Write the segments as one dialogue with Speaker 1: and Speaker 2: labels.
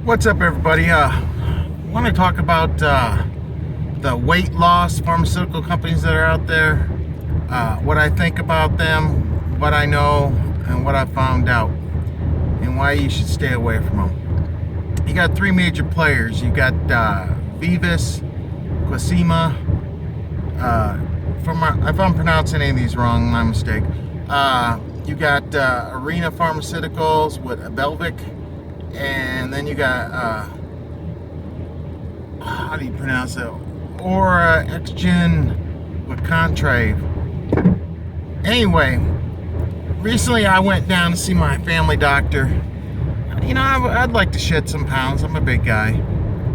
Speaker 1: What's up, everybody? I want to talk about the weight loss pharmaceutical companies that are out there, what I think about them, what I know, and what I found out, and why you should stay away from them. You got three major players. You got VVUS, Contrave, if I'm pronouncing any of these wrong, my mistake. You got ARNA Pharmaceuticals with Belviq, and then you got how do you pronounce it? OREX with Contrave. Anyway, recently I went down to see my family doctor. You know, I'd like to shed some pounds. I'm a big guy,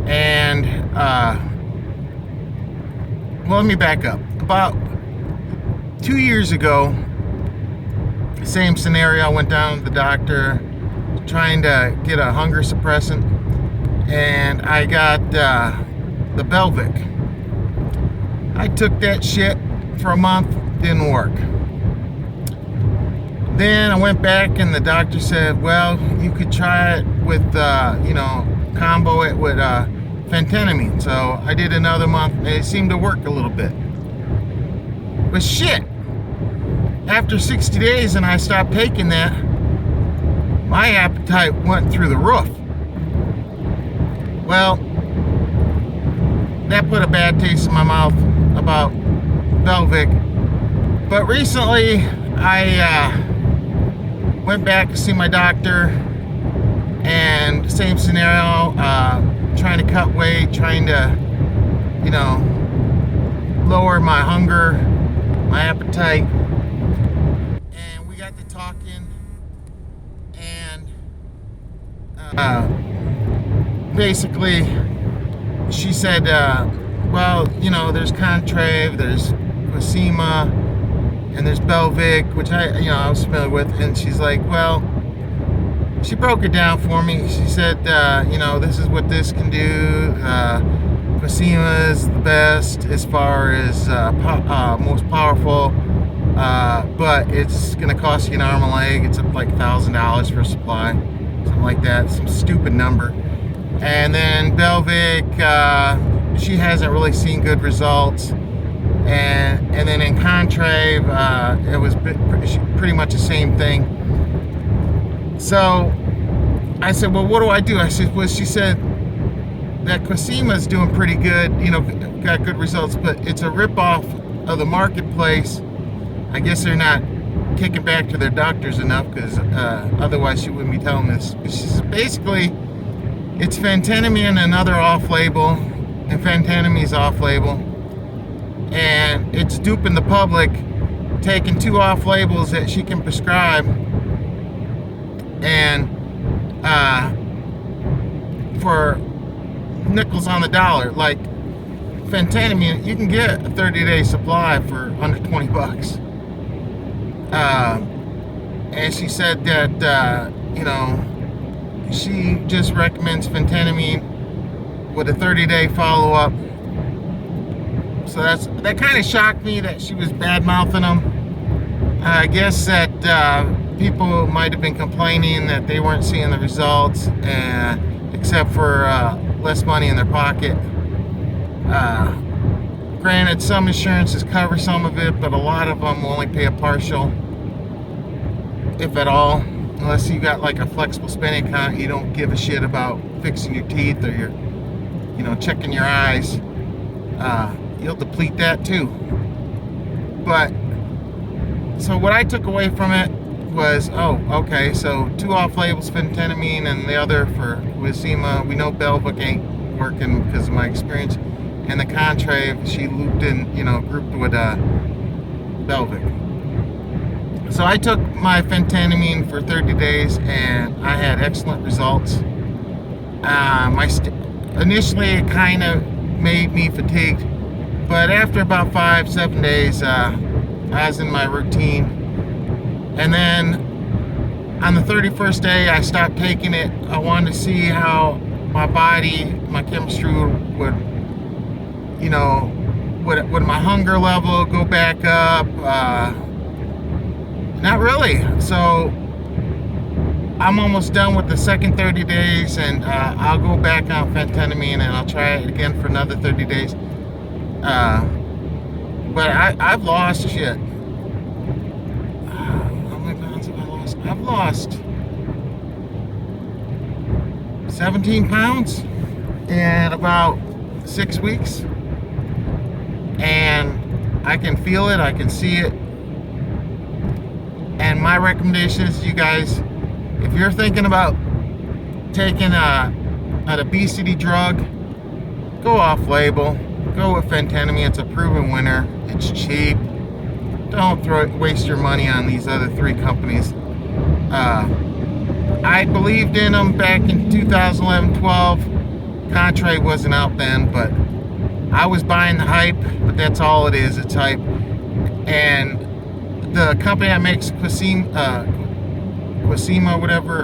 Speaker 1: and well, let me back up. About 2 years ago, same scenario. I went down to the doctor trying to get a hunger suppressant, and I got the Belviq. I took that shit for a month, didn't work. Then I went back and the doctor said, well, you could try it with, combo it with phentermine. So I did another month, and it seemed to work a little bit. But shit, after 60 days and I stopped taking that, my appetite went through the roof. Well, that put a bad taste in my mouth about Belviq. But recently, I went back to see my doctor, and same scenario, trying to cut weight, trying to, lower my hunger, my appetite. And we got to talking, and basically she said, well, there's Contrave, there's Contrave, and there's Belviq, which I was familiar with. And she's like, well, she broke it down for me. She said, this is what this can do. Contrave is the best as far as most powerful, but it's gonna cost you an arm and a leg. It's up like $1,000 for a supply, something like that, some stupid number. And then Belviq, she hasn't really seen good results. And then in Contrave, it was pretty much the same thing. So I said, well, what do I do? I said, well, she said that Contrave is doing pretty good, got good results, but it's a ripoff of the marketplace. I guess they're not kicking back to their doctors enough, because otherwise she wouldn't be telling this. But she says, basically, it's phentermine and another off-label, and phentermine is off-label. And it's duping the public, taking two off labels that she can prescribe, and for nickels on the dollar. Like phentermine, you can get a 30-day supply for under 20 bucks. And she said that she just recommends phentermine with a 30-day follow-up. So that kind of shocked me that she was bad-mouthing them. I guess that people might have been complaining that they weren't seeing the results, except for less money in their pocket. Granted, some insurances cover some of it, but a lot of them will only pay a partial, if at all. Unless you got like a flexible spending account, you don't give a shit about fixing your teeth or your, checking your eyes. You'll deplete that too. But so what I took away from it was, oh, okay, so two off labels, phentermine, and the other for Contrave. We know Belviq ain't working because of my experience, and the Contrave she looped in, grouped with Belviq. So I took my phentermine for 30 days, and I had excellent results. Initially it kind of made me fatigued. But after about 5-7 days, I was in my routine. And then on the 31st day, I stopped taking it. I wanted to see how my body, my chemistry would my hunger level go back up? Not really. So I'm almost done with the second 30 days, and I'll go back on phentermine, and I'll try it again for another 30 days. But I've lost shit. How many pounds have I lost? I've lost 17 pounds in about 6 weeks. And I can feel it, I can see it. And my recommendation is, you guys, if you're thinking about taking an obesity drug, go off-label. Go with phentermine. It's a proven winner. It's cheap. Don't waste your money on these other 3 companies. I believed in them back in 2011-12. Contrave wasn't out then, but I was buying the hype. But that's all it is. It's hype. And the company that makes Quasima, whatever,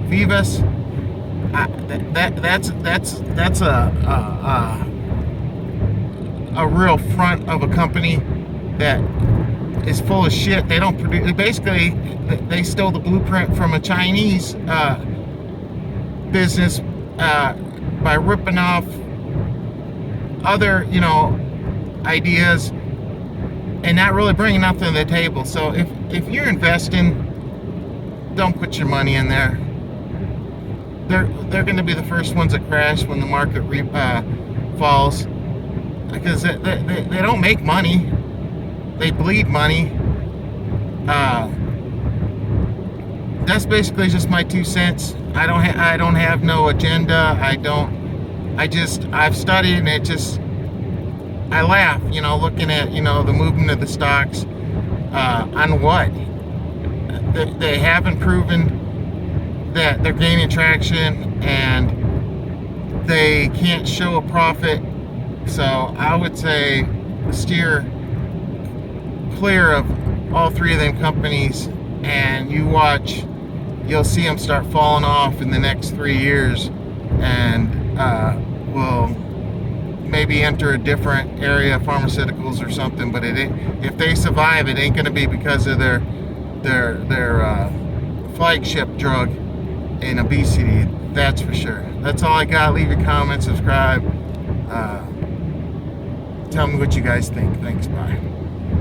Speaker 1: Vivus, that's a real front of a company that is full of shit. They don't produce. Basically, they stole the blueprint from a Chinese business by ripping off other, ideas and not really bringing nothing to the table. So if you're investing, don't put your money in there. They're going to be the first ones that crash when the market falls, because they don't make money. They bleed money. That's basically just my 2 cents. I don't have no agenda. I've studied, and I laugh, looking at, the movement of the stocks, on what? They haven't proven that they're gaining traction, and they can't show a profit. So I would say steer clear of all 3 of them companies, and you watch, you'll see them start falling off in the next 3 years, and we'll maybe enter a different area, pharmaceuticals or something. But if they survive, it ain't going to be because of their flagship drug in obesity. That's for sure. That's all I got. Leave your comments, subscribe. Tell me what you guys think. Thanks. Bye.